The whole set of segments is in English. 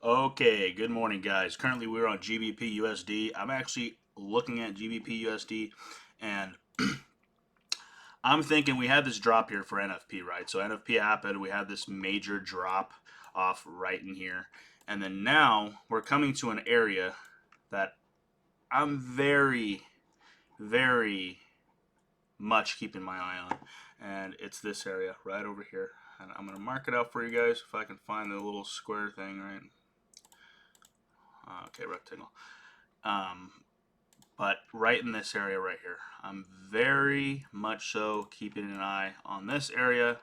Okay, good morning, guys. Currently, we're on GBPUSD. I'm actually looking at GBPUSD, and I'm thinking we had this drop here for NFP, right? So NFP happened. We had this major drop off right in here, and then now we're coming to an area that I'm very much keeping my eye on, and it's this area right over here. And I'm gonna mark it out for you guys if I can find the little square thing, right? Okay, rectangle. Um, but right in this area right here, I'm very much so keeping an eye on this area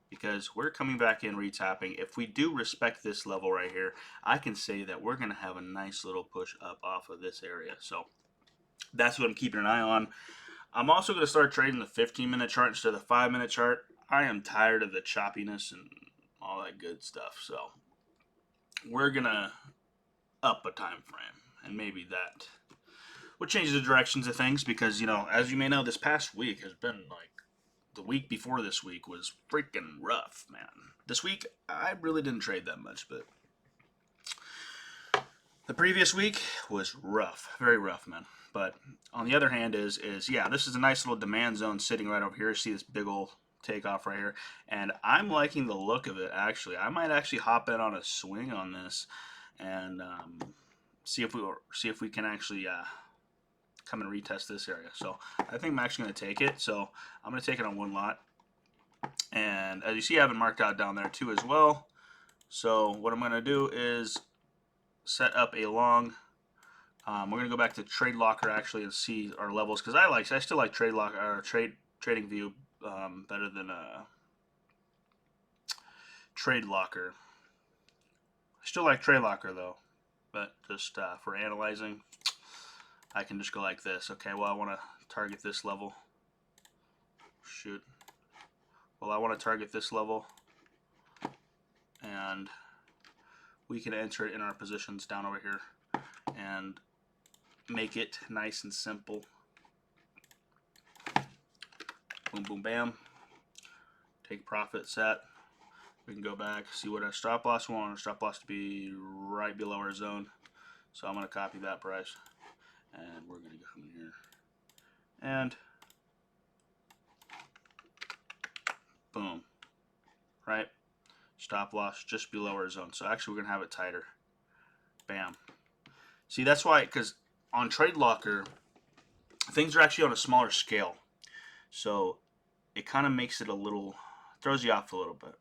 because we're coming back in retapping. If we do respect this level right here, I can say that we're going to have a nice little push up off of this area. So that's what I'm keeping an eye on. I'm also going to start trading the 15-minute chart instead of the 5-minute chart. I am tired of the choppiness and all that good stuff. So we're going to up a time frame, and maybe that would change the directions of things because, as you may know, this past week has been like the week before this week was freaking rough, man. This week, I really didn't trade that much, but the previous week was rough, very rough, man. But on the other hand, yeah, this is a nice little demand zone sitting right over here. See this big old takeoff right here, and I'm liking the look of it. Actually, I might actually hop in on a swing on this and see if we can actually come and retest this area. So I think I'm actually going to take it. So I'm going to take it on one lot. And as you see, I have it marked out down there too as well. So what I'm going to do is set up a long. We're going to go back to Trade Locker actually and see our levels because I still like Trade Locker or Trading View better than Trade Locker. I still like Trade Locker though, but just for analyzing, I can just go like this. Okay, well I want to target this level. Shoot. Well, I want to target this level, and we can enter it in our positions down over here and make it nice and simple. Boom, boom, bam. Take profit, set. We can go back, see what our stop loss. We want our stop loss to be right below our zone. So I'm going to copy that price, and we're going to come in here and boom, right? Stop loss just below our zone. So actually we're going to have it tighter. Bam. See, that's why, because on Trade Locker, things are actually on a smaller scale. So it kind of makes it throws you off a little bit.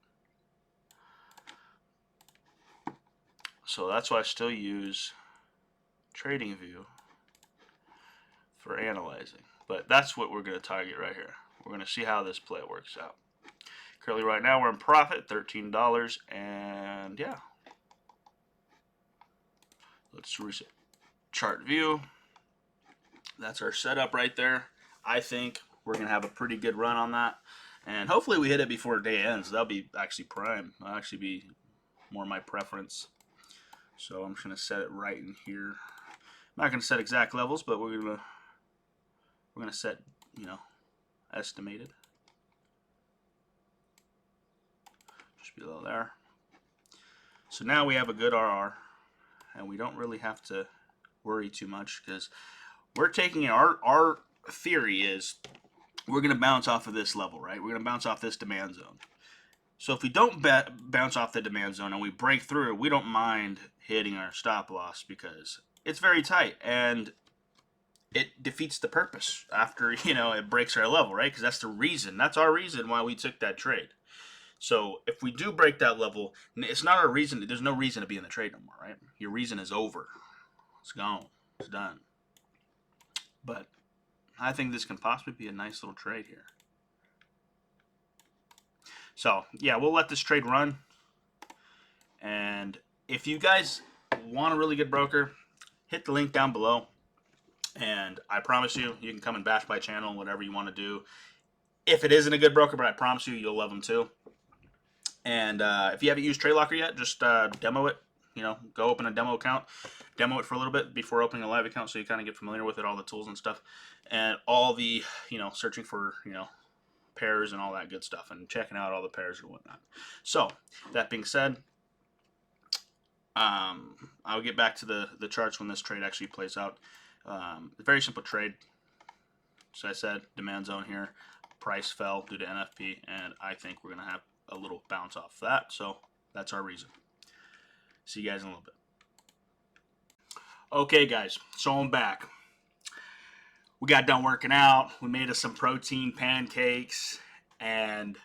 So that's why I still use Trading View for analyzing. But that's what we're going to target right here. We're going to see how this play works out. Currently right now we're in profit, $13, and yeah. Let's reset chart view. That's our setup right there. I think we're going to have a pretty good run on that. And hopefully we hit it before day ends. That'll be actually prime. That'll actually be more my preference. So I'm just going to set it right in here. I'm not going to set exact levels, but we're going to set, estimated. Just below there. So now we have a good RR, and we don't really have to worry too much because we're taking our theory is we're going to bounce off of this level, right? We're going to bounce off this demand zone. So if we don't bounce off the demand zone and we break through, we don't mind hitting our stop loss because it's very tight and it defeats the purpose after, it breaks our level, right? Because that's the reason. That's our reason why we took that trade. So if we do break that level, it's not our reason. There's no reason to be in the trade no more, right? Your reason is over. It's gone. It's done. But I think this can possibly be a nice little trade here. So, yeah, we'll let this trade run. And if you guys want a really good broker, hit the link down below. And I promise you, you can come and bash my channel, whatever you want to do. If it isn't a good broker, but I promise you, you'll love them too. And if you haven't used Trade Locker yet, just demo it. Go open a demo account, demo it for a little bit before opening a live account so you kind of get familiar with it, all the tools and stuff. And all the, searching for, pairs and all that good stuff and checking out all the pairs and whatnot. So, that being said, I'll get back to the charts when this trade actually plays out. Very simple trade. So I said demand zone here. Price fell due to NFP, and I think we're going to have a little bounce off that. So that's our reason. See you guys in a little bit. Okay, guys. So I'm back. We got done working out. We made us some protein pancakes, and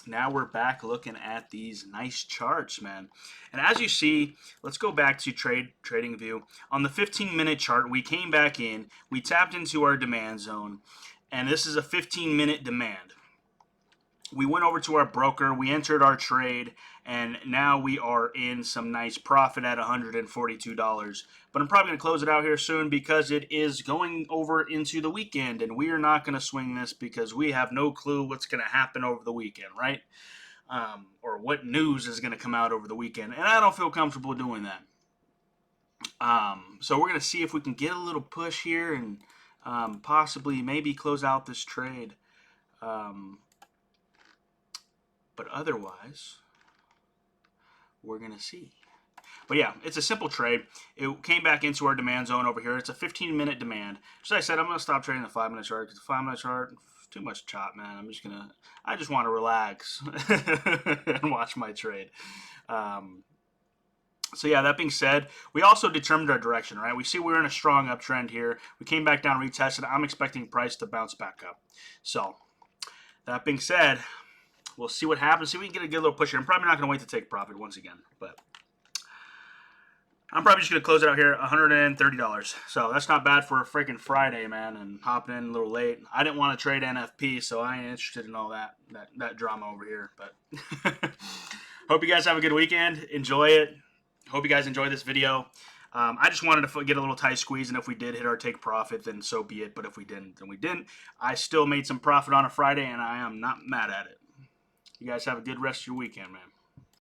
now we're back looking at these nice charts, man. And as you see, let's go back to trading view. On the 15-minute chart, we came back in, we tapped into our demand zone, and this is a 15-minute demand. We went over to our broker, we entered our trade, and now we are in some nice profit at $142. But I'm probably going to close it out here soon because it is going over into the weekend, and we are not going to swing this because we have no clue what's going to happen over the weekend, right? Or what news is going to come out over the weekend, and I don't feel comfortable doing that. So we're going to see if we can get a little push here and possibly maybe close out this trade. But otherwise, we're going to see. But yeah, it's a simple trade. It came back into our demand zone over here. It's a 15-minute demand. As I said, I'm going to stop trading the 5-minute chart because the 5-minute chart, too much chop, man. I just want to relax and watch my trade. So yeah, that being said, we also determined our direction, right? We see we're in a strong uptrend here. We came back down, retested. I'm expecting price to bounce back up. So that being said, we'll see what happens. See if we can get a good little push here. I'm probably not going to wait to take profit once again, but I'm probably just going to close it out here at $130. So that's not bad for a freaking Friday, man, and hopping in a little late. I didn't want to trade NFP, so I ain't interested in all that drama over here. But hope you guys have a good weekend. Enjoy it. Hope you guys enjoy this video. I just wanted to get a little tight squeeze, and if we did hit our take profit, then so be it. But if we didn't, then we didn't. I still made some profit on a Friday, and I am not mad at it. You guys have a good rest of your weekend, man.